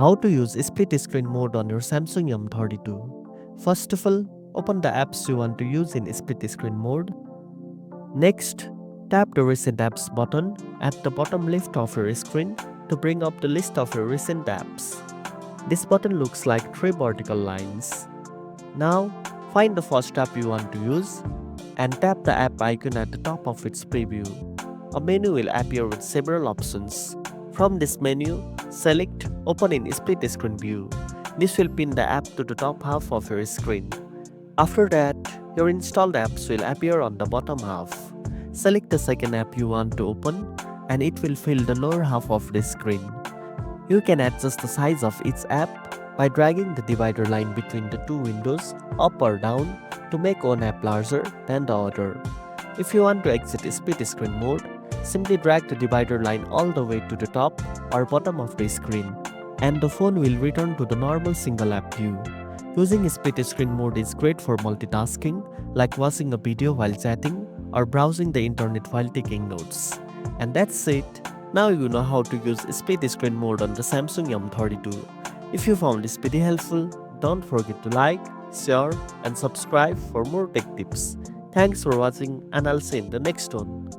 How to use split screen mode on your Samsung M32. First of all, open the apps you want to use in split screen mode. Next, tap the recent apps button at the bottom left of your screen to bring up the list of your recent apps. This button looks like three vertical lines. Now, find the first app you want to use and tap the app icon at the top of its preview. A menu will appear with several options. From this menu, select Open in Split Screen View. This will pin the app to the top half of your screen. After that, your installed apps will appear on the bottom half. Select the second app you want to open and it will fill the lower half of the screen. You can adjust the size of each app by dragging the divider line between the two windows up or down to make one app larger than the other. If you want to exit split screen mode, simply drag the divider line all the way to the top or bottom of the screen, and the phone will return to the normal single app view. Using split screen mode is great for multitasking, like watching a video while chatting or browsing the internet while taking notes. And that's it. Now you know how to use split screen mode on the Samsung M32. If you found this video helpful, don't forget to like, share and subscribe for more tech tips. Thanks for watching and I'll see you in the next one.